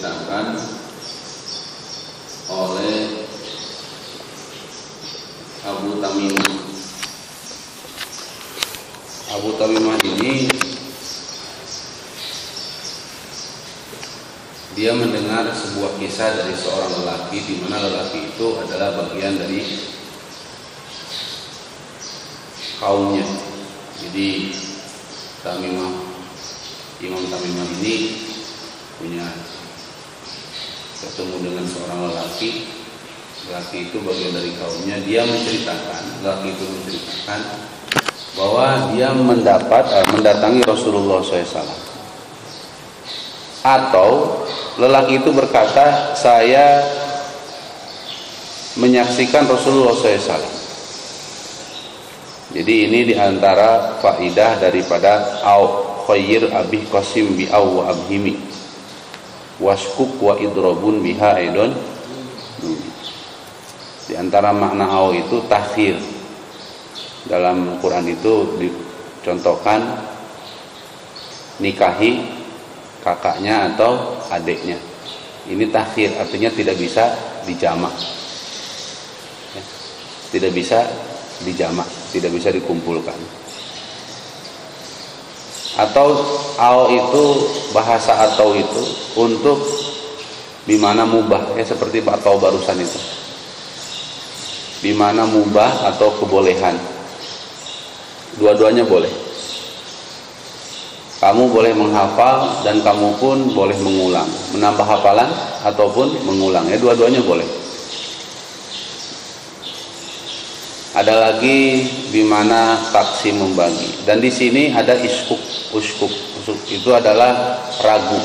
diceritakan oleh Abu Tamimah. Abu Tamimah ini dia mendengar sebuah kisah dari seorang lelaki, di mana lelaki itu adalah bagian dari kaumnya. Jadi Imam Tamimah ini punya ketemu dengan seorang lelaki itu bagian dari kaumnya. Lelaki itu menceritakan bahwa dia mendatangi Rasulullah SAW. Atau lelaki itu berkata, saya menyaksikan Rasulullah SAW. Jadi ini diantara faidah daripada khayyir abih qasim bi wa abhimi waskuk wa idrobun biha aidon. Di antara makna itu takhir. Dalam Quran itu dicontohkan nikahi kakaknya atau adiknya. Ini takhir, artinya tidak bisa dijamak. Tidak bisa dijamak, tidak bisa dikumpulkan. Atau itu bahasa atau itu untuk bimana mubah, seperti atau barusan itu. Bimana mubah atau kebolehan. Dua-duanya boleh. Kamu boleh menghafal dan kamu pun boleh mengulang, menambah hafalan ataupun mengulang, dua-duanya boleh. Ada lagi bimana taksi membagi, dan di sini ada uskuk itu adalah ragu.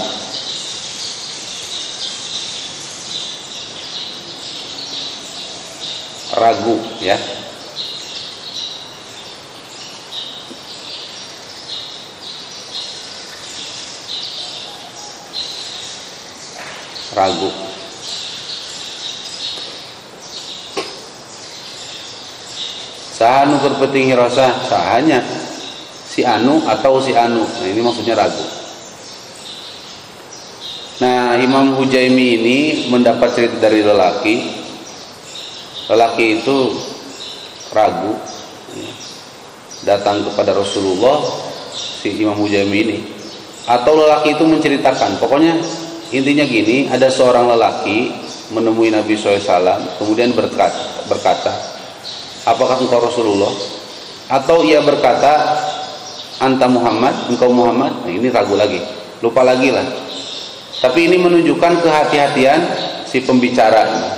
Ragu, ya. Ragu. Sahanu berpeting hirosah, sahanya si anu atau si anu. Nah, ini maksudnya ragu. Nah, Imam Hujaimi ini mendapat cerita dari lelaki. Lelaki itu ragu, datang kepada Rasulullah, si Imam Hujaimi ini. Atau lelaki itu menceritakan, pokoknya intinya gini, ada seorang lelaki menemui Nabi SAW, kemudian berkata, apakah engkau Rasulullah? Atau ia berkata, anta Muhammad, engkau Muhammad. Nah, ini ragu lagi, lupa lagi lah. Tapi ini menunjukkan kehati-hatian si pembicara ini.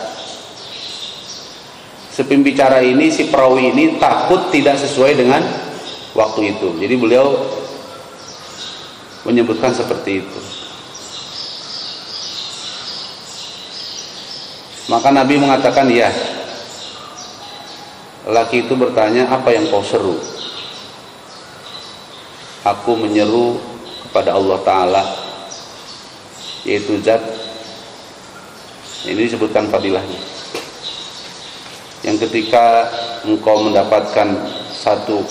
Si pembicara ini, si perawi ini takut tidak sesuai dengan waktu itu. Jadi beliau menyebutkan seperti itu. Maka Nabi mengatakan, ya. Lelaki itu bertanya, apa yang kau seru? Aku menyeru kepada Allah Ta'ala, yaitu zat. Ini disebutkan fadilahnya, yang ketika engkau mendapatkan satu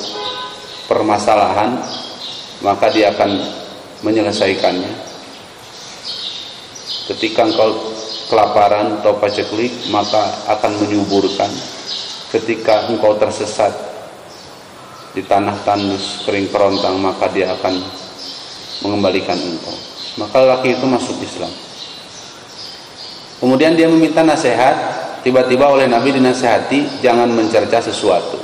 permasalahan, maka dia akan menyelesaikannya. Ketika engkau kelaparan atau paceklik, maka akan menyuburkan. Ketika engkau tersesat di tanah tandus kering kerontang, maka dia akan mengembalikan engkau. Maka lelaki itu masuk Islam. Kemudian dia meminta nasihat. Tiba-tiba oleh Nabi dinasihati, jangan mencerca sesuatu.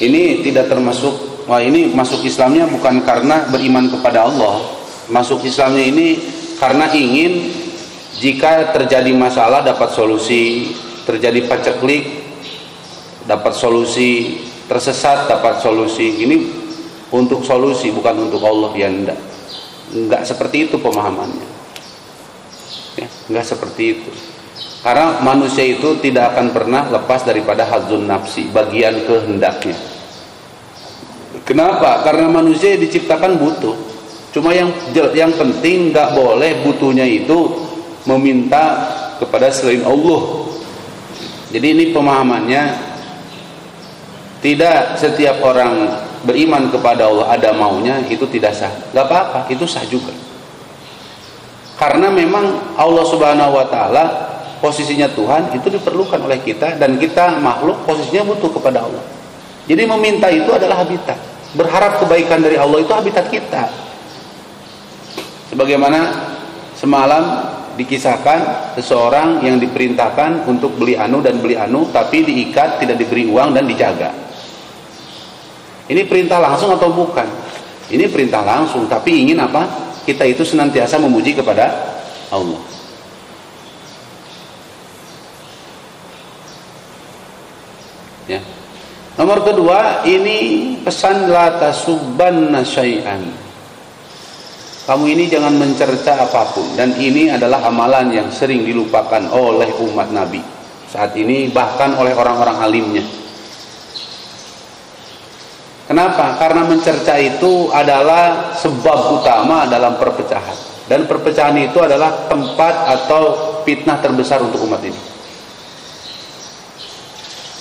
Ini tidak termasuk, ini masuk Islamnya bukan karena beriman kepada Allah. Masuk Islamnya ini karena ingin jika terjadi masalah dapat solusi, terjadi paceklik dapat solusi, tersesat dapat solusi. Ini untuk solusi, bukan untuk Allah. Ya enggak seperti itu pemahamannya. Ya, enggak seperti itu. Karena manusia itu tidak akan pernah lepas daripada hadzun nafsi, bagian kehendaknya. Kenapa? Karena manusia diciptakan butuh. Cuma yang penting nggak boleh butuhnya itu meminta kepada selain Allah. Jadi ini pemahamannya, tidak setiap orang beriman kepada Allah ada maunya itu tidak sah. Gak apa-apa, itu sah juga. Karena memang Allah Subhanahu wa taala posisinya Tuhan itu diperlukan oleh kita, dan kita makhluk posisinya butuh kepada Allah. Jadi meminta itu adalah habitat. Berharap kebaikan dari Allah itu habitat kita. Sebagaimana semalam dikisahkan seseorang yang diperintahkan untuk beli anu dan beli anu, tapi diikat, tidak diberi uang dan dijaga. Ini perintah langsung atau bukan? Ini perintah langsung, tapi ingin apa? Kita itu senantiasa memuji kepada Allah. Ya. Nomor kedua, ini pesan la tasubbanna syai'an. Kamu ini jangan mencerca apapun, dan ini adalah amalan yang sering dilupakan oleh umat Nabi saat ini, bahkan oleh orang-orang alimnya. Kenapa? Karena mencerca itu adalah sebab utama dalam perpecahan, dan perpecahan itu adalah tempat atau fitnah terbesar untuk umat ini.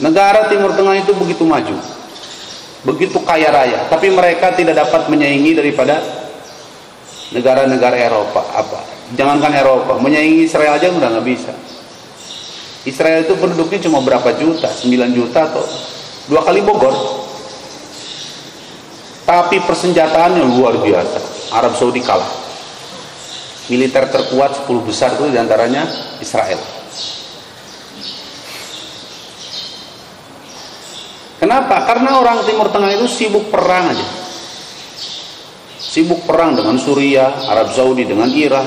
Negara Timur Tengah itu begitu maju, begitu kaya raya, tapi mereka tidak dapat menyaingi daripada negara-negara Eropa. Jangankan Eropa, menyaingi Israel aja udah nggak bisa. Israel itu penduduknya cuma berapa juta, 9 juta atau 2 kali Bogor, tapi persenjataannya luar biasa. Arab Saudi kalah. Militer terkuat 10 besar itu diantaranya Israel. Kenapa? Karena orang Timur Tengah itu sibuk perang aja. Sibuk perang dengan Suriah, Arab Saudi dengan Iran,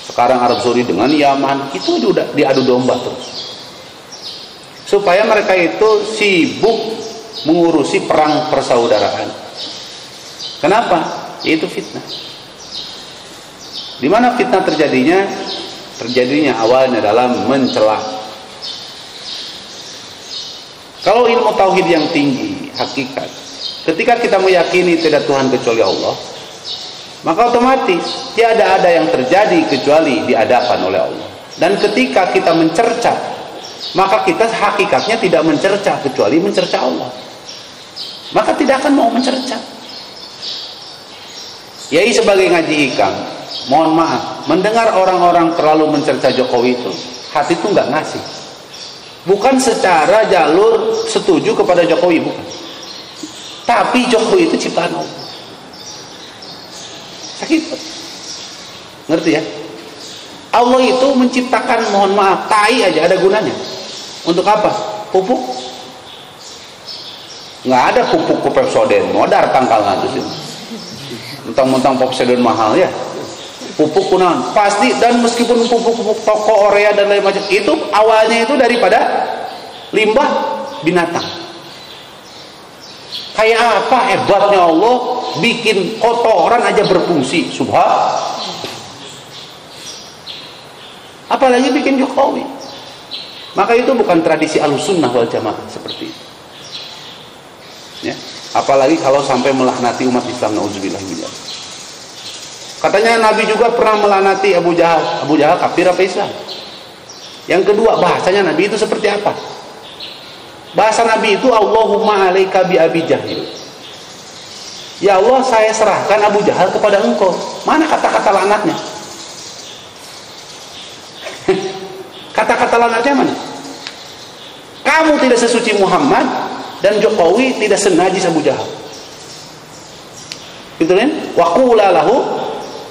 sekarang Arab Saudi dengan Yaman. Itu udah diadu domba terus, supaya mereka itu sibuk mengurusi perang persaudaraan. Kenapa? Yaitu fitnah. Di mana fitnah terjadinya? Terjadinya awalnya dalam mencela. Kalau ilmu tauhid yang tinggi, hakikat, ketika kita meyakini tidak Tuhan kecuali Allah, maka otomatis tiada ada yang terjadi kecuali diadakan oleh Allah. Dan ketika kita mencerca, maka kita hakikatnya tidak mencerca kecuali mencerca Allah. Maka tidak akan mau mencerca. Yai sebagai ngaji hikam, mohon maaf, mendengar orang-orang terlalu mencerca Jokowi itu, hati itu nggak ngasih. Bukan secara jalur setuju kepada Jokowi, bukan. Tapi Jokowi itu ciptaan Allah. Sakit. Ngerti ya? Allah itu menciptakan, mohon maaf, tai aja ada gunanya. Untuk apa? Pupuk? Nggak ada pupuk Pepsodent, modar tangkalnya itu sih. Mentang-mentang Pepsodent mahal ya. Pupuk kunaon pasti, dan meskipun pupuk toko Orea dan lain macam itu awalnya itu daripada limbah binatang. Kayak apa hebatnya Allah bikin kotoran aja berfungsi, subhan. Apalagi bikin Jokowi. Maka itu bukan tradisi Ahlussunnah wal Jamaah seperti itu. Ya, apalagi kalau sampai melaknati umat Islam, nauzubillah minzalik. Katanya Nabi juga pernah melaknati Abu Jahal. Abu Jahal kafir apa Islam? Yang kedua, bahasanya Nabi itu seperti apa? Bahasa Nabi itu Allahumma alaika bi Abi Jahil. Ya Allah, saya serahkan Abu Jahal kepada engkau. Mana kata-kata laknatnya? Kata-kata laknatnya mana? Kamu tidak sesuci Muhammad, dan Jokowi tidak senajis Abu Jahal. Gitu kan? Wa qula lahu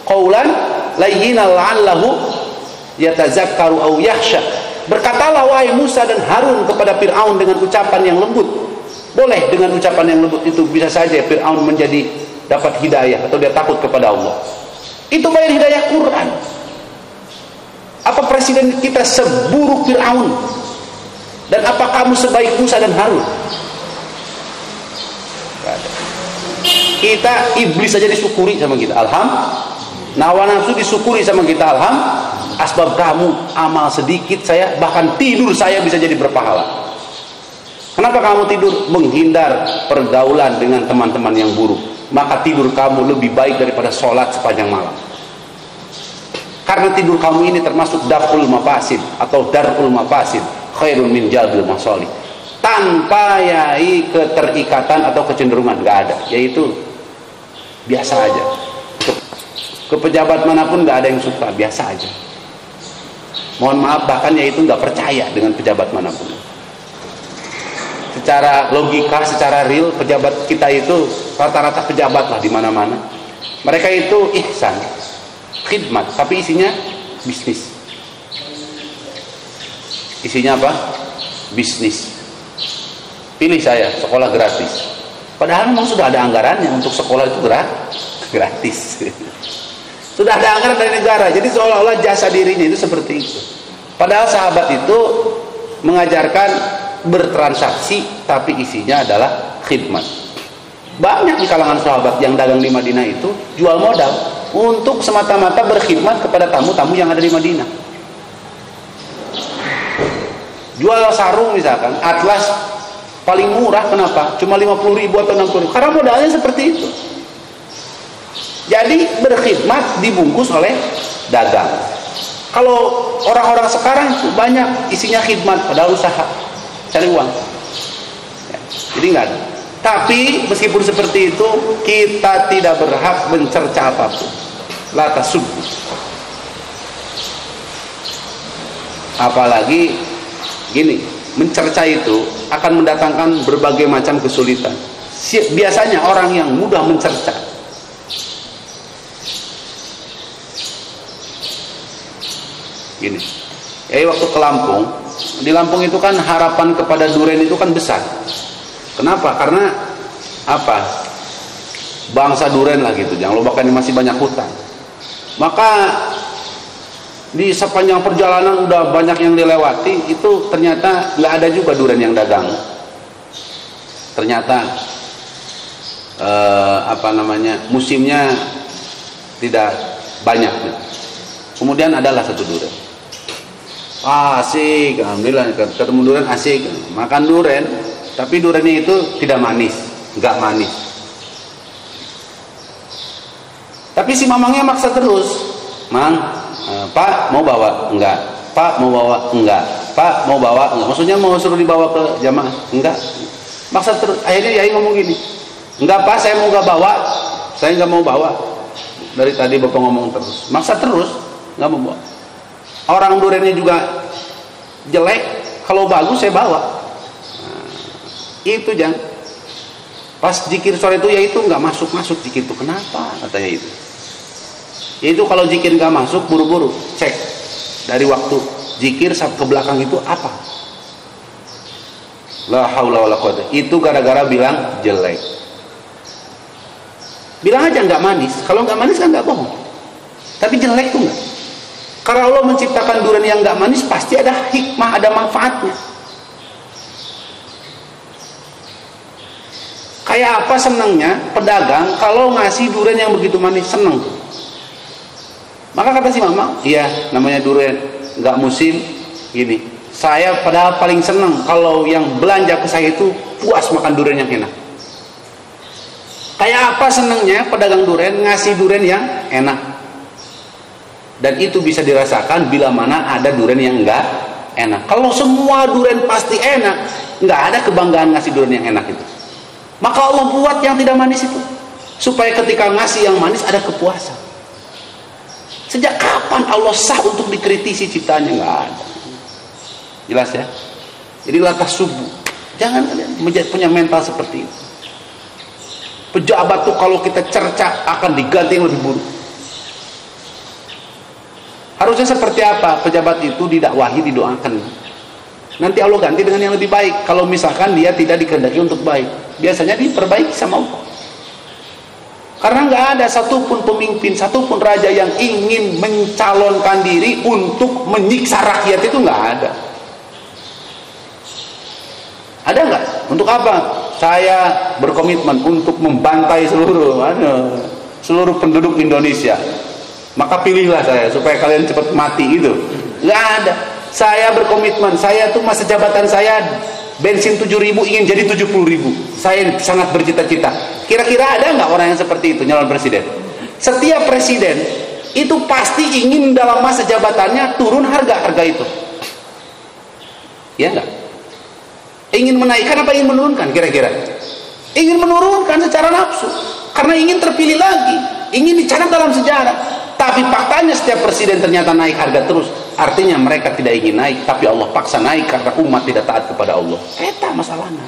qaulan layyinan la'allahu yatazakkaru aw yakhsha. Berkatalah wahai Musa dan Harun kepada Fir'aun dengan ucapan yang lembut. Boleh dengan ucapan yang lembut itu bisa saja Fir'aun menjadi dapat hidayah atau dia takut kepada Allah. Itu bayan hidayah Quran. Apa presiden kita seburuk Fir'aun? Dan apa kamu sebaik Musa dan Harun? Kita iblis saja disyukuri sama kita, alhamdulillah. Nawa nafsu disyukuri sama kita, alhamdulillah. Asbab kamu amal sedikit, saya bahkan tidur saya bisa jadi berpahala. Kenapa kamu tidur? Menghindar pergaulan dengan teman-teman yang buruk. Maka tidur kamu lebih baik daripada sholat sepanjang malam. Karena tidur kamu ini termasuk daf'ul mafasid atau dar'ul mafasid khairun min jalbil masalih. tanpa yai keterikatan atau kecenderungan, nggak ada, yaitu biasa aja. Ke pejabat manapun nggak ada yang suka, biasa aja. Mohon maaf, bahkan yaitu nggak percaya dengan pejabat manapun. Secara logika, secara real, pejabat kita itu rata-rata pejabat lah di mana-mana. Mereka itu ihsan, khidmat, tapi isinya bisnis. Isinya apa? Bisnis. Pilih saya, sekolah gratis. Padahal memang sudah ada anggarannya untuk sekolah itu gratis. Sudah ada anggaran dari negara. Jadi seolah-olah jasa dirinya itu seperti itu. Padahal sahabat itu mengajarkan bertransaksi, tapi isinya adalah khidmat. Banyak di kalangan sahabat yang dagang di Madinah itu jual modal untuk semata-mata berkhidmat kepada tamu-tamu yang ada di Madinah. Jual sarung misalkan, atlas paling murah, kenapa? Cuma 50.000 atau 60.000, karena modalnya seperti itu. Jadi berkhidmat dibungkus oleh dagang. Kalau orang-orang sekarang itu banyak isinya khidmat, padahal usaha cari uang ya, jadi nggak ada. Tapi meskipun seperti itu, kita tidak berhak mencerca apapun. La tasubbu. Apalagi gini, mencerca itu akan mendatangkan berbagai macam kesulitan. Biasanya orang yang mudah mencerca, gini, waktu ke Lampung, di Lampung itu kan harapan kepada duren itu kan besar. Kenapa? Karena apa? Bangsa duren lah gitu, jangan lupa kan masih banyak hutan. Maka di sepanjang perjalanan udah banyak yang dilewati, itu ternyata nggak ada juga duren yang dagang. Ternyata musimnya tidak banyak. Kemudian adalah satu duren. Asik, alhamdulillah ketemu duren, asik, makan duren, tapi durennya itu tidak manis, nggak manis. Tapi si mamangnya maksa terus, Mang, Pak mau bawa? Enggak. Pak mau bawa? Enggak. Pak mau bawa? Enggak. Maksudnya mau suruh dibawa ke jamaah? Enggak. Maksa terus. Akhirnya Yai ngomong gini, enggak Pak, saya mau nggak bawa, saya nggak mau bawa. Dari tadi Bapak ngomong terus, maksa terus, nggak mau bawa. Orang durennya juga jelek, kalau bagus saya bawa. Nah, itu jangan. Pas zikir sore itu ya itu nggak masuk zikir itu, kenapa? Katanya itu. Yaitu kalau zikir nggak masuk, buru-buru cek dari waktu zikir sampai ke belakang itu apa. La haula wala quwwata. Itu gara-gara bilang jelek. Bilang aja nggak manis. Kalau nggak manis kan nggak bohong. Tapi jelek tuh nggak. Karena Allah menciptakan durian yang nggak manis, pasti ada hikmah, ada manfaatnya. Kayak apa senangnya pedagang kalau ngasih durian yang begitu manis, seneng tuh. Maka kata si mama, iya namanya durian nggak musim gini. Saya padahal paling seneng kalau yang belanja ke saya itu puas makan durian yang enak. Kayak apa senengnya pedagang durian ngasih durian yang enak. Dan itu bisa dirasakan bila mana ada durian yang enggak enak. Kalau semua durian pasti enak, nggak ada kebanggaan ngasih durian yang enak itu. Maka Allah buat yang tidak manis itu, supaya ketika ngasih yang manis ada kepuasan. Sejak kapan Allah sah untuk dikritisi ciptaannya? Nggak ada. Jelas ya? Jadi latah subuh. Jangan kalian punya mental seperti itu. Pejabat tuh kalau kita cerca akan diganti yang lebih buruk. Harusnya seperti apa? Pejabat itu didakwahi, didoakan. Nanti Allah ganti dengan yang lebih baik. Kalau misalkan dia tidak dikehendaki untuk baik, biasanya diperbaiki sama Allah. Karena nggak ada satupun pemimpin, satupun raja yang ingin mencalonkan diri untuk menyiksa rakyat, itu nggak ada. Ada nggak? Untuk apa? Saya berkomitmen untuk membantai seluruh penduduk Indonesia. Maka pilihlah saya supaya kalian cepat mati itu. Nggak ada. Saya berkomitmen, saya tuh masa jabatan saya bensin 7.000 ingin jadi 70.000. Saya sangat bercita-cita. Kira-kira ada nggak orang yang seperti itu nyalon presiden? Setiap presiden itu pasti ingin dalam masa jabatannya turun harga itu. Ya nggak? Ingin menaikkan apa ingin menurunkan kira-kira? Ingin menurunkan secara nafsu, karena ingin terpilih lagi, ingin dicatat dalam sejarah. Tapi faktanya setiap presiden ternyata naik harga terus. Artinya mereka tidak ingin naik, tapi Allah paksa naik karena umat tidak taat kepada Allah. Eta masalahnya.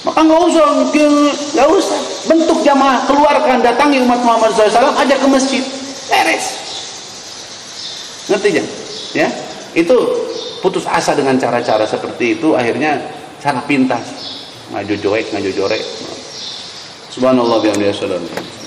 Maka nggak usah bentuk jamaah, keluarkan, datangi umat Muhammad SAW, ajak ke masjid, beres. Ngerti ya? Itu putus asa dengan cara-cara seperti itu, akhirnya salah pintas, ngajojorek. Subhanallah bihamdihi.